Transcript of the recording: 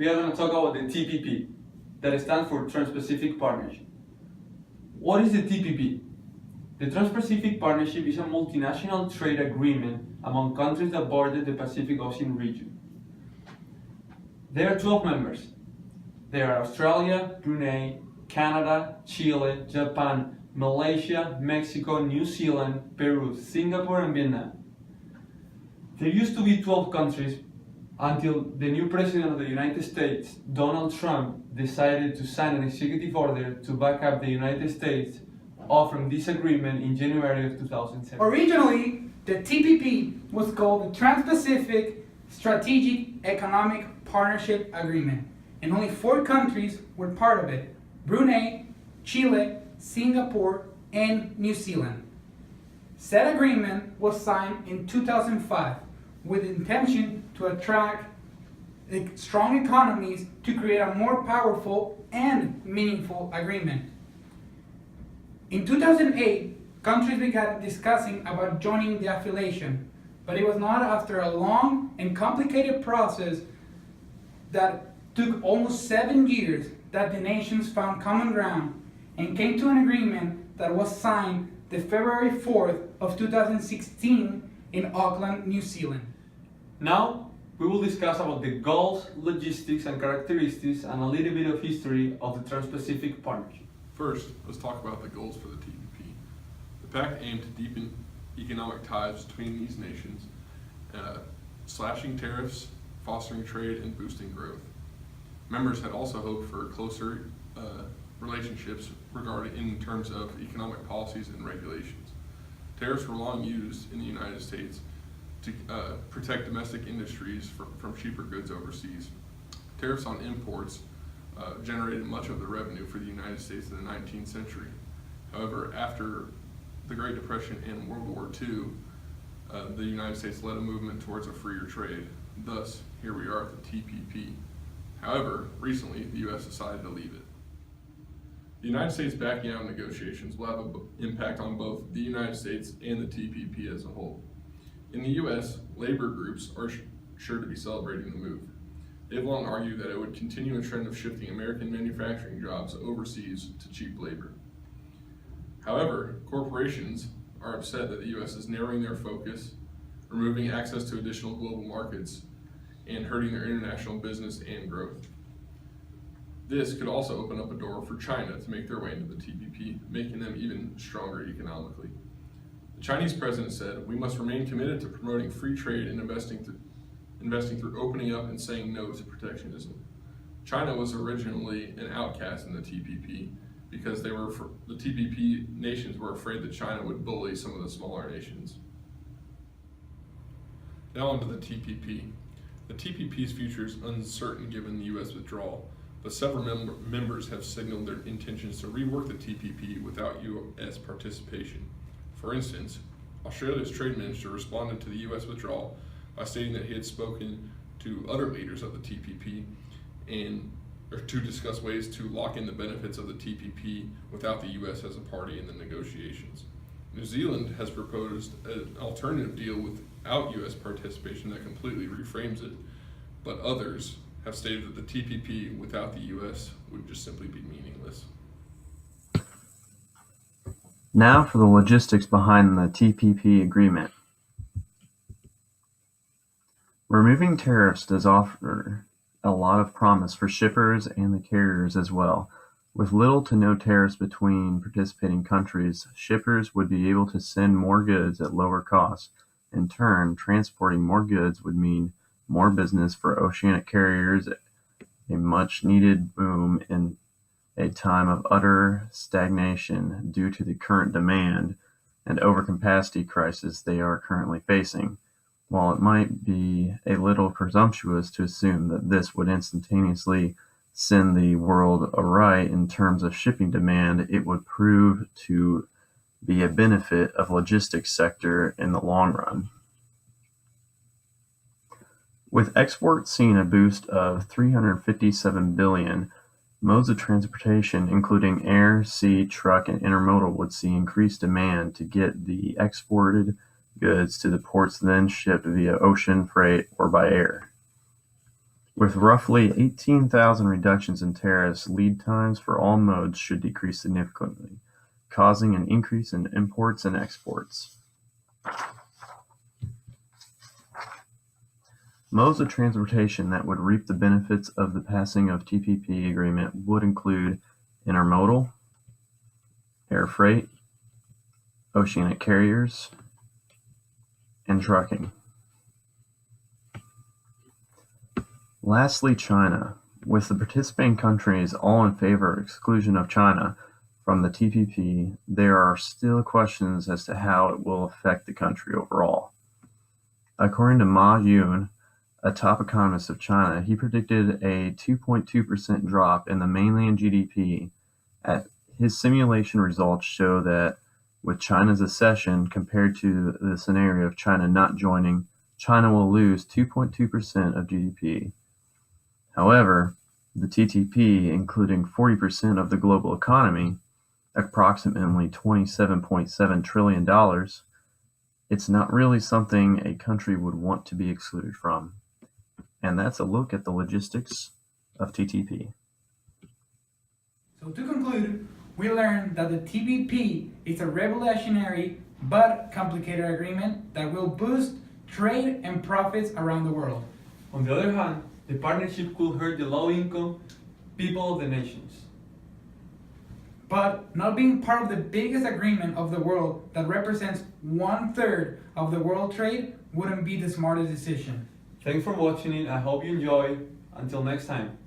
we are going to talk about the TPP, that stands for Trans-Pacific Partnership. What is the TPP? The Trans-Pacific Partnership is a multinational trade agreement among countries that border the Pacific Ocean region. There are 12 members. They are Australia, Brunei, Canada, Chile, Japan, Malaysia, Mexico, New Zealand, Peru, Singapore, and Vietnam. There used to be 12 countries until the new President of the United States, Donald Trump, decided to sign an executive order to back up the United States offering this agreement in January of 2007. Originally, the TPP was called the Trans-Pacific Strategic Economic Partnership Agreement, and only 4 countries were part of it: Brunei, Chile, Singapore, and New Zealand. Said agreement was signed in 2005 with the intention to attract strong economies to create a more powerful and meaningful agreement. In 2008, countries began discussing about joining the affiliation, but it was not after a long and complicated process that took almost 7 years that the nations found common ground and came to an agreement that was signed the February 4th of 2016 in Auckland, New Zealand. Now, we will discuss about the goals, logistics, and characteristics, and a little bit of history of the Trans-Pacific Partnership. First, let's talk about the goals for the TPP. The pact aimed to deepen economic ties between these nations, slashing tariffs, fostering trade, and boosting growth. Members had also hoped for closer relationships in terms of economic policies and regulations. Tariffs were long used in the United States to protect domestic industries from cheaper goods overseas. Tariffs on imports generated much of the revenue for the United States in the 19th century. However, after the Great Depression and World War II, the United States led a movement towards a freer trade. Thus, here we are at the TPP. However, recently, the U.S. decided to leave it. The United States backing out negotiations will have an impact on both the United States and the TPP as a whole. In the U.S., labor groups are sure to be celebrating the move. They've long argued that it would continue a trend of shifting American manufacturing jobs overseas to cheap labor. However, corporations are upset that the U.S. is narrowing their focus, removing access to additional global markets, and hurting their international business and growth. This could also open up a door for China to make their way into the TPP, making them even stronger economically. The Chinese president said, "We must remain committed to promoting free trade and investing through opening up and saying no to protectionism." China was originally an outcast in the TPP because the TPP nations were afraid that China would bully some of the smaller nations. Now onto the TPP. The TPP's future is uncertain given the U.S. withdrawal, but several members have signaled their intentions to rework the TPP without U.S. participation. For instance, Australia's trade minister responded to the U.S. withdrawal by stating that he had spoken to other leaders of the TPP to discuss ways to lock in the benefits of the TPP without the U.S. as a party in the negotiations. New Zealand has proposed an alternative deal without U.S. participation that completely reframes it, but others have stated that the TPP without the U.S. would just simply be meaningless. Now for the logistics behind the TPP agreement. Removing tariffs does offer a lot of promise for shippers and the carriers as well. With little to no tariffs between participating countries, shippers would be able to send more goods at lower costs. In turn, transporting more goods would mean more business for oceanic carriers, a much-needed boom in a time of utter stagnation due to the current demand and overcapacity crisis they are currently facing. While it might be a little presumptuous to assume that this would instantaneously send the world awry in terms of shipping demand, it would prove to be a benefit of logistics sector in the long run. With exports seeing a boost of $357 billion, modes of transportation, including air, sea, truck, and intermodal, would see increased demand to get the exported goods to the ports then shipped via ocean freight or by air. With roughly 18,000 reductions in tariffs, lead times for all modes should decrease significantly, causing an increase in imports and exports. Modes of transportation that would reap the benefits of the passing of TPP agreement would include intermodal, air freight, oceanic carriers, and trucking. Lastly, China. With the participating countries all in favor of exclusion of China from the TPP, there are still questions as to how it will affect the country overall. According to Ma Yun, a top economist of China, he predicted a 2.2% drop in the mainland GDP. His simulation results show that with China's accession compared to the scenario of China not joining, China will lose 2.2% of GDP. However, the TPP, including 40% of the global economy, approximately $27.7 trillion, it's not really something a country would want to be excluded from. And that's a look at the logistics of TPP. So to conclude, we learned that the TPP is a revolutionary but complicated agreement that will boost trade and profits around the world. On the other hand, the partnership could hurt the low-income people of the nations. But not being part of the biggest agreement of the world that represents 1/3 of the world trade wouldn't be the smartest decision. Thanks for watching it. I hope you enjoy. Until next time.